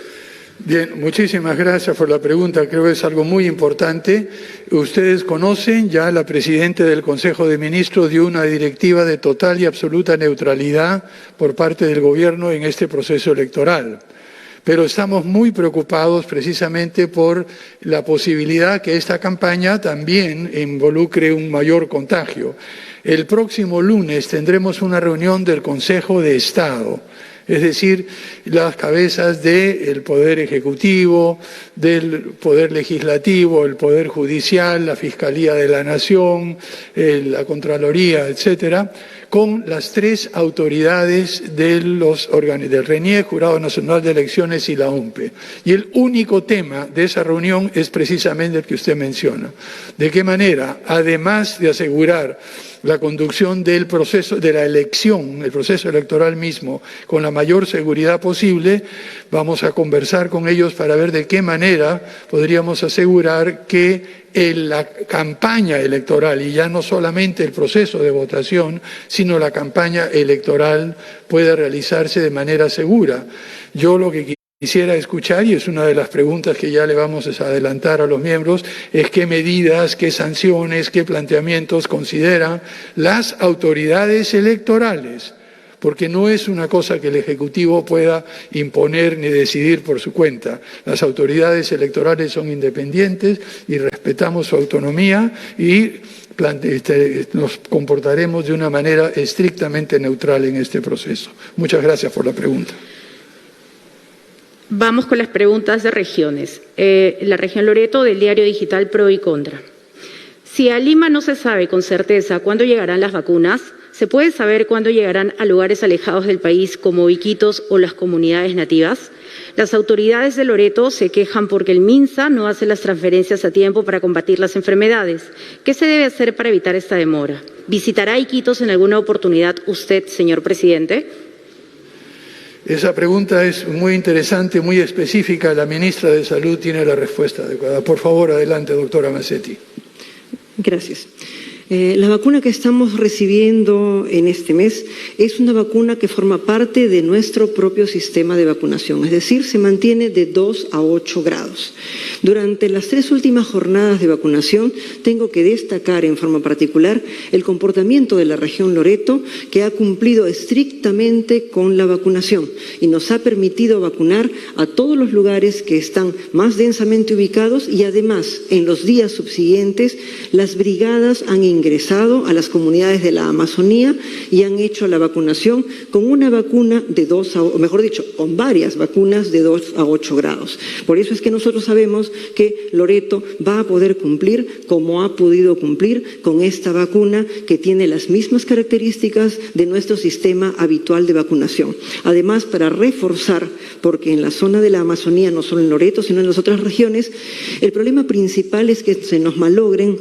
Bien, muchísimas gracias por la pregunta. Creo que es algo muy importante. Ustedes conocen, ya la Presidenta del Consejo de Ministros dio una directiva de total y absoluta neutralidad por parte del Gobierno en este proceso electoral. Pero estamos muy preocupados precisamente por la posibilidad que esta campaña también involucre un mayor contagio. El próximo lunes tendremos una reunión del Consejo de Estado, es decir, las cabezas del Poder Ejecutivo, del Poder Legislativo, el Poder Judicial, la Fiscalía de la Nación, la Contraloría, etcétera, con las tres autoridades del RENIEC, Jurado Nacional de Elecciones y la OMPE. Y el único tema de esa reunión es precisamente el que usted menciona. ¿De qué manera? Además de asegurar la conducción del proceso de la elección, el proceso electoral mismo, con la mayor seguridad posible, vamos a conversar con ellos para ver de qué manera podríamos asegurar que en la campaña electoral, y ya no solamente el proceso de votación, sino la campaña electoral pueda realizarse de manera segura. Yo lo que quisiera escuchar, y es una de las preguntas que ya le vamos a adelantar a los miembros, es qué medidas, qué sanciones, qué planteamientos consideran las autoridades electorales, porque no es una cosa que el Ejecutivo pueda imponer ni decidir por su cuenta. Las autoridades electorales son independientes y respetamos su autonomía y nos comportaremos de una manera estrictamente neutral en este proceso. Muchas gracias por la pregunta. Vamos con las preguntas de regiones. La región Loreto, del diario digital Pro y Contra. Si a Lima no se sabe con certeza cuándo llegarán las vacunas, ¿se puede saber cuándo llegarán a lugares alejados del país como Iquitos o las comunidades nativas? Las autoridades de Loreto se quejan porque el MINSA no hace las transferencias a tiempo para combatir las enfermedades. ¿Qué se debe hacer para evitar esta demora? ¿Visitará Iquitos en alguna oportunidad usted, señor presidente? Esa pregunta es muy interesante, muy específica. La ministra de Salud tiene la respuesta adecuada. Por favor, adelante, doctora Massetti. Gracias. La vacuna que estamos recibiendo en este mes es una vacuna que forma parte de nuestro propio sistema de vacunación, es decir, se mantiene de 2 a 8 grados. Durante las 3 últimas jornadas de vacunación tengo que destacar en forma particular el comportamiento de la región Loreto, que ha cumplido estrictamente con la vacunación y nos ha permitido vacunar a todos los lugares que están más densamente ubicados y además en los días subsiguientes las brigadas han ingresado a las comunidades de la Amazonía y han hecho la vacunación con una vacuna de 2 a, o mejor dicho, con varias vacunas de 2 a 8 grados. Por eso es que nosotros sabemos que Loreto va a poder cumplir como ha podido cumplir con esta vacuna que tiene las mismas características de nuestro sistema habitual de vacunación. Además, para reforzar, porque en la zona de la Amazonía, no solo en Loreto, sino en las otras regiones, el problema principal es que se nos malogren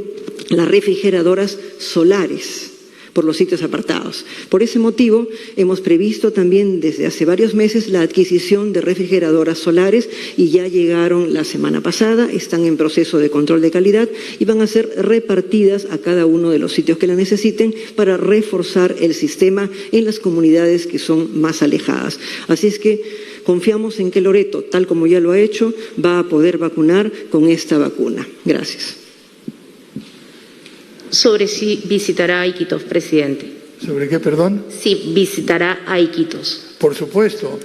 las refrigeradoras solares por los sitios apartados. Por ese motivo, hemos previsto también desde hace varios meses la adquisición de refrigeradoras solares y ya llegaron la semana pasada, están en proceso de control de calidad y van a ser repartidas a cada uno de los sitios que la necesiten para reforzar el sistema en las comunidades que son más alejadas. Así es que confiamos en que Loreto, tal como ya lo ha hecho, va a poder vacunar con esta vacuna. Gracias. Sobre si visitará a Iquitos, presidente. ¿Sobre qué, perdón? Si visitará a Iquitos. Por supuesto.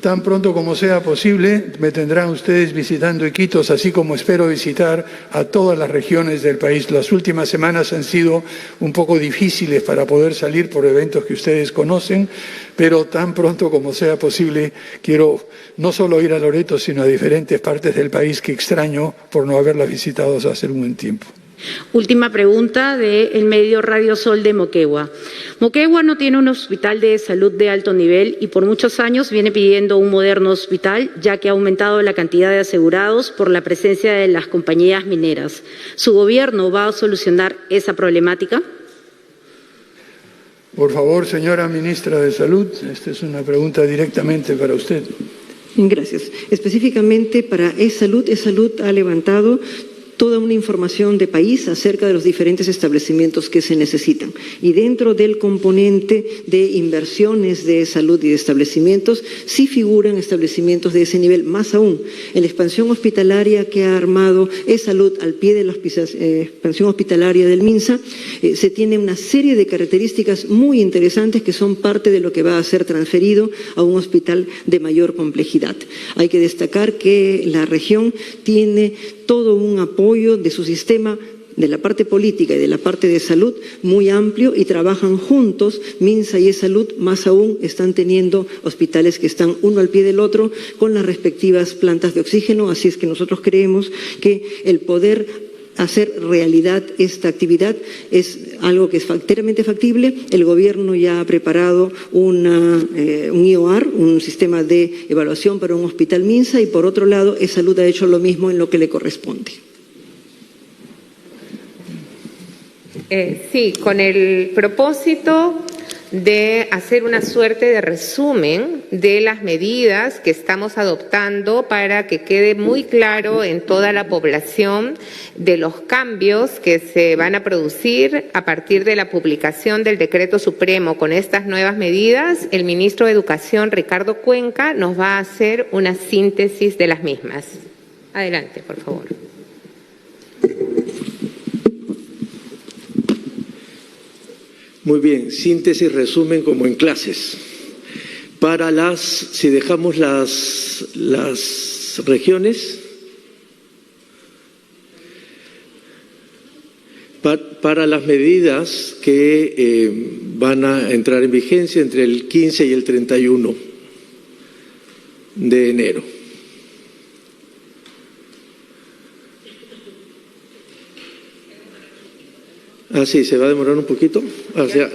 tan pronto como sea posible, me tendrán ustedes visitando Iquitos, así como espero visitar a todas las regiones del país. Las últimas semanas han sido un poco difíciles para poder salir por eventos que ustedes conocen, pero tan pronto como sea posible quiero no solo ir a Loreto, sino a diferentes partes del país que extraño por no haberlas visitado hace un buen tiempo. Última pregunta del medio Radio Sol de Moquegua. Moquegua no tiene un hospital de salud de alto nivel y por muchos años viene pidiendo un moderno hospital, ya que ha aumentado la cantidad de asegurados por la presencia de las compañías mineras. ¿Su gobierno va a solucionar esa problemática? Por favor, señora ministra de Salud, esta es una pregunta directamente para usted. Gracias. Específicamente para eSalud, eSalud ha levantado toda una información de país acerca de los diferentes establecimientos que se necesitan. Y dentro del componente de inversiones de salud y de establecimientos, sí figuran establecimientos de ese nivel. Más aún, en la expansión hospitalaria que ha armado eSalud al pie de la expansión hospitalaria del MINSA, se tiene una serie de características muy interesantes que son parte de lo que va a ser transferido a un hospital de mayor complejidad. Hay que destacar que la región tiene todo un apoyo de su sistema de la parte política y de la parte de salud muy amplio y trabajan juntos. MINSA y eSalud, más aún, están teniendo hospitales que están uno al pie del otro con las respectivas plantas de oxígeno, así es que nosotros creemos que el poder hacer realidad esta actividad es algo que es enteramente factible. El Gobierno ya ha preparado un IOR, un sistema de evaluación para un hospital MINSA, y por otro lado, eSalud ha hecho lo mismo en lo que le corresponde. Sí, con el propósito de hacer una suerte de resumen de las medidas que estamos adoptando para que quede muy claro en toda la población de los cambios que se van a producir a partir de la publicación del Decreto Supremo con estas nuevas medidas. El ministro de Educación, Ricardo Cuenca, nos va a hacer una síntesis de las mismas. Adelante, por favor. Muy bien, síntesis, resumen como en clases. Si dejamos las regiones, para las medidas que van a entrar en vigencia entre el 15 y el 31 de enero. Sí, se va a demorar un poquito.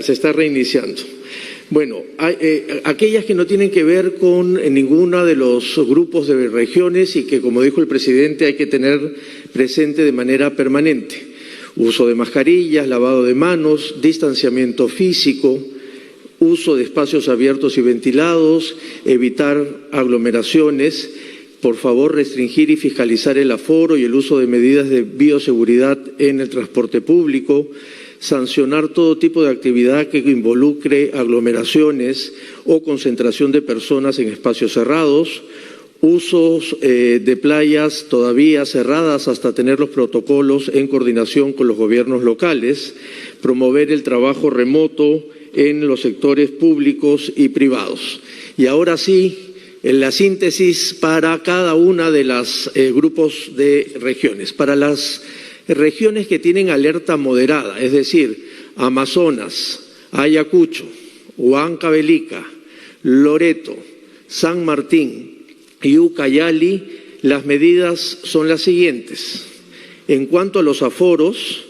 Se está reiniciando. Bueno, aquellas que no tienen que ver con ninguna de los grupos de regiones y que, como dijo el presidente, hay que tener presente de manera permanente. Uso de mascarillas, lavado de manos, distanciamiento físico, uso de espacios abiertos y ventilados, evitar aglomeraciones. Por favor, restringir y fiscalizar el aforo y el uso de medidas de bioseguridad en el transporte público, sancionar todo tipo de actividad que involucre aglomeraciones o concentración de personas en espacios cerrados, usos de playas todavía cerradas hasta tener los protocolos en coordinación con los gobiernos locales, promover el trabajo remoto en los sectores públicos y privados. Y ahora sí, en la síntesis para cada una de los grupos de regiones. Para las regiones que tienen alerta moderada, es decir, Amazonas, Ayacucho, Huancavelica, Loreto, San Martín y Ucayali, las medidas son las siguientes. En cuanto a los aforos,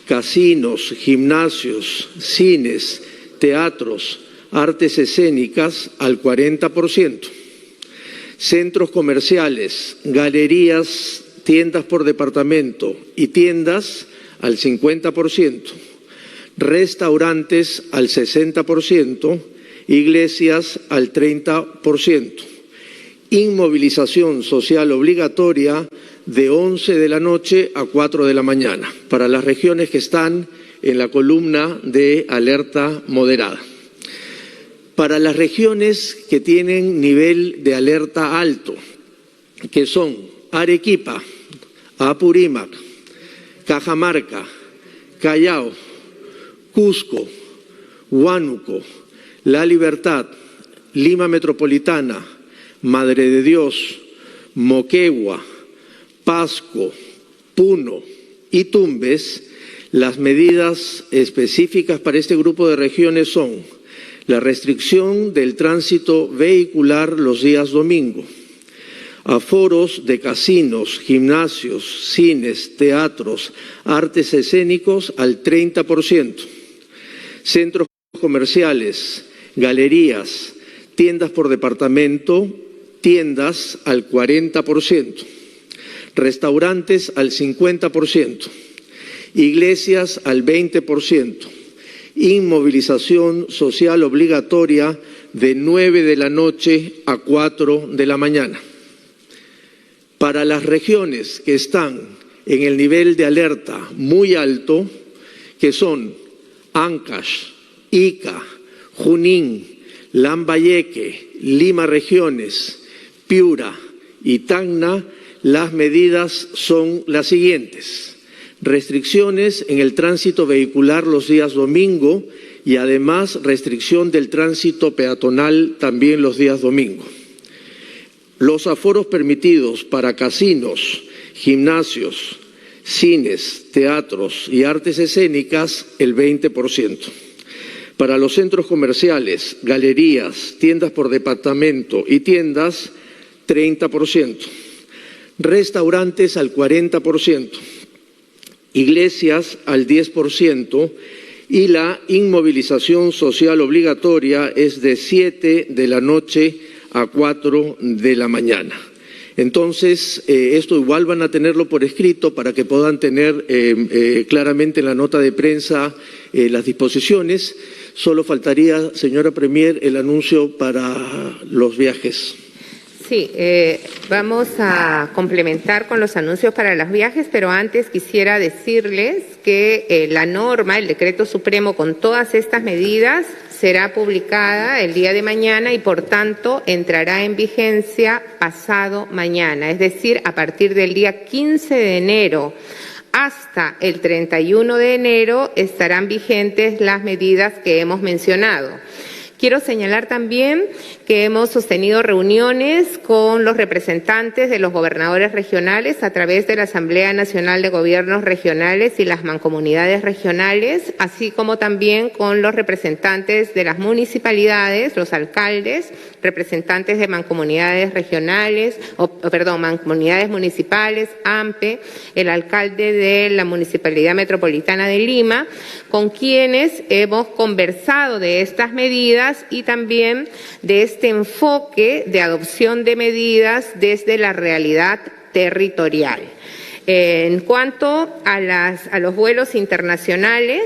casinos, gimnasios, cines, teatros, artes escénicas al 40%. Centros comerciales, galerías, tiendas por departamento y tiendas al 50%, restaurantes al 60%, iglesias al 30%, inmovilización social obligatoria de 11 de la noche a 4 de la mañana para las regiones que están en la columna de alerta moderada. Para las regiones que tienen nivel de alerta alto, que son Arequipa, Apurímac, Cajamarca, Callao, Cusco, Huánuco, La Libertad, Lima Metropolitana, Madre de Dios, Moquegua, Pasco, Puno y Tumbes, las medidas específicas para este grupo de regiones son la restricción del tránsito vehicular los días domingo, aforos de casinos, gimnasios, cines, teatros, artes escénicos al 30%, centros comerciales, galerías, tiendas por departamento, tiendas al 40%, restaurantes al 50%, iglesias al 20%, inmovilización social obligatoria de 9 de la noche a 4 de la mañana. Para las regiones que están en el nivel de alerta muy alto, que son Ancash, Ica, Junín, Lambayeque, Lima Regiones, Piura y Tacna, las medidas son las siguientes. Restricciones en el tránsito vehicular los días domingo y además restricción del tránsito peatonal también los días domingo. Los aforos permitidos para casinos, gimnasios, cines, teatros y artes escénicas, el 20%. Para los centros comerciales, galerías, tiendas por departamento y tiendas, 30%. Restaurantes al 40%. Iglesias al 10% y la inmovilización social obligatoria es de 7 de la noche a 4 de la mañana. Entonces, esto igual van a tenerlo por escrito para que puedan tener claramente en la nota de prensa las disposiciones. Solo faltaría, señora Premier, el anuncio para los viajes. Sí, vamos a complementar con los anuncios para los viajes, pero antes quisiera decirles que la norma, el decreto supremo con todas estas medidas será publicada el día de mañana y por tanto entrará en vigencia pasado mañana, es decir, a partir del día 15 de enero hasta el 31 de enero estarán vigentes las medidas que hemos mencionado. Quiero señalar también que hemos sostenido reuniones con los representantes de los gobernadores regionales a través de la Asamblea Nacional de Gobiernos Regionales y las mancomunidades regionales, así como también con los representantes de las municipalidades, los alcaldes, representantes de mancomunidades regionales, mancomunidades municipales, AMPE, el alcalde de la Municipalidad Metropolitana de Lima, con quienes hemos conversado de estas medidas y también de este enfoque de adopción de medidas desde la realidad territorial. En cuanto a los vuelos internacionales,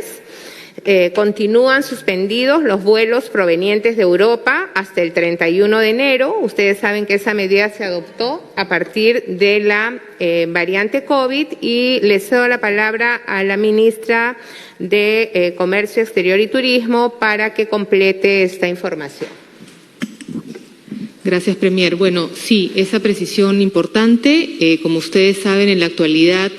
continúan suspendidos los vuelos provenientes de Europa hasta el 31 de enero. Ustedes saben que esa medida se adoptó a partir de la variante COVID y le cedo la palabra a la ministra de Comercio Exterior y Turismo para que complete esta información. Gracias, Premier. Bueno, sí, esa precisión importante. Como ustedes saben, en la actualidad,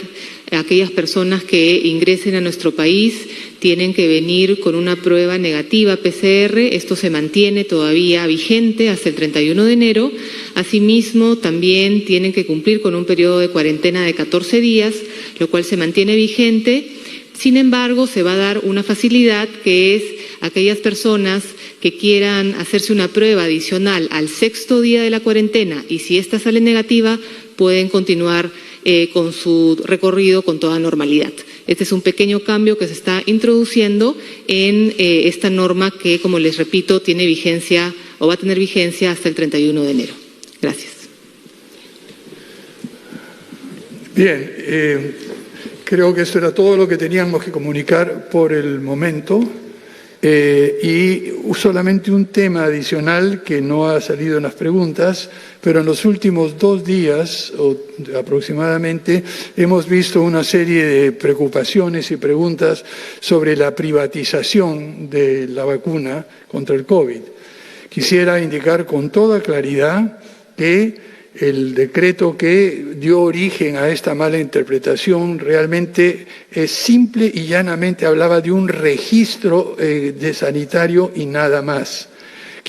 aquellas personas que ingresen a nuestro país tienen que venir con una prueba negativa PCR. Esto se mantiene todavía vigente hasta el 31 de enero. Asimismo, también tienen que cumplir con un periodo de cuarentena de 14 días, lo cual se mantiene vigente. Sin embargo, se va a dar una facilidad que es aquellas personas que quieran hacerse una prueba adicional al 6º día de la cuarentena y si ésta sale negativa, pueden continuar con su recorrido con toda normalidad. Este es un pequeño cambio que se está introduciendo en esta norma que, como les repito, tiene vigencia o va a tener vigencia hasta el 31 de enero. Gracias. Bien, creo que esto era todo lo que teníamos que comunicar por el momento. Y solamente un tema adicional que no ha salido en las preguntas, pero en los últimos 2 días aproximadamente hemos visto una serie de preocupaciones y preguntas sobre la privatización de la vacuna contra el COVID. Quisiera indicar con toda claridad que el decreto que dio origen a esta mala interpretación realmente es simple y llanamente hablaba de un registro de sanitario y nada más.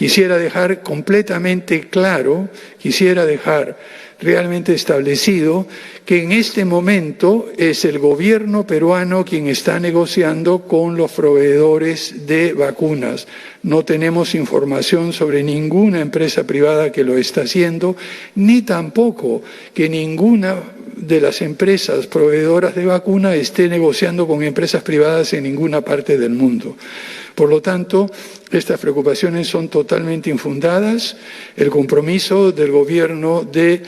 Quisiera dejar completamente claro, quisiera dejar realmente establecido que en este momento es el gobierno peruano quien está negociando con los proveedores de vacunas. No tenemos información sobre ninguna empresa privada que lo está haciendo, ni tampoco que ninguna de las empresas proveedoras de vacunas esté negociando con empresas privadas en ninguna parte del mundo. Por lo tanto, estas preocupaciones son totalmente infundadas. El compromiso del Gobierno de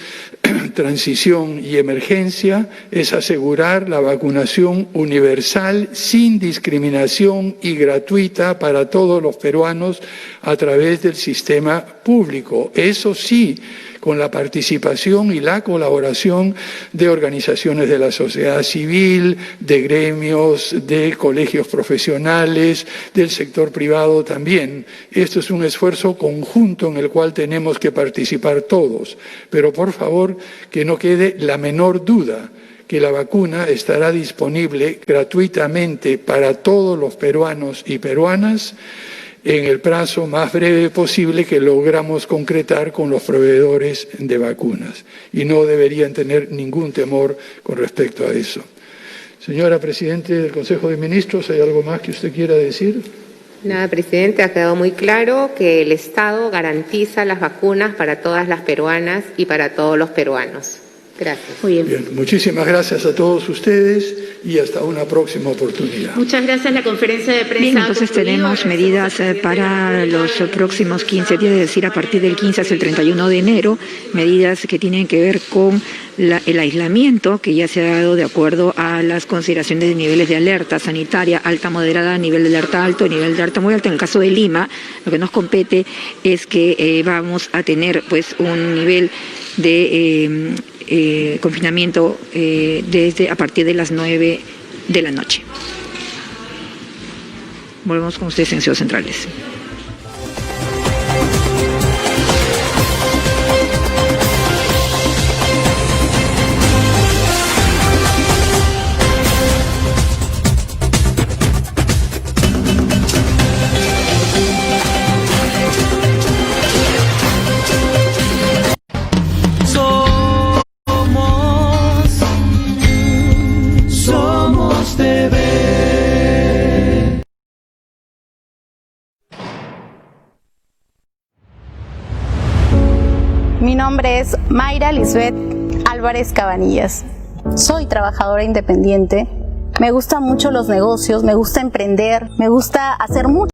transición y emergencia es asegurar la vacunación universal, sin discriminación y gratuita para todos los peruanos a través del sistema público. Eso sí, con la participación y la colaboración de organizaciones de la sociedad civil, de gremios, de colegios profesionales, del sector privado también. Esto es un esfuerzo conjunto en el cual tenemos que participar todos. Pero por favor, que no quede la menor duda que la vacuna estará disponible gratuitamente para todos los peruanos y peruanas en el plazo más breve posible que logramos concretar con los proveedores de vacunas. Y no deberían tener ningún temor con respecto a eso. Señora Presidente del Consejo de Ministros, ¿hay algo más que usted quiera decir? Nada, presidente, ha quedado muy claro que el Estado garantiza las vacunas para todas las peruanas y para todos los peruanos. Gracias. Muy bien. Bien, muchísimas gracias a todos ustedes y hasta una próxima oportunidad. Muchas gracias. La conferencia de prensa. Bien, entonces tenemos medidas para los próximos 15 días, es decir, a partir del 15 hasta el 31 de enero, medidas que tienen que ver con el aislamiento que ya se ha dado de acuerdo a las consideraciones de niveles de alerta sanitaria, alta, moderada, nivel de alerta alto, nivel de alerta muy alto. En el caso de Lima, lo que nos compete es que vamos a tener pues un nivel de confinamiento desde a partir de las 9 de la noche. Volvemos con ustedes en Ciudad Centrales. Mi nombre es Mayra Lisbeth Álvarez Cabanillas. Soy trabajadora independiente. Me gustan mucho los negocios, me gusta emprender, me gusta hacer mucho.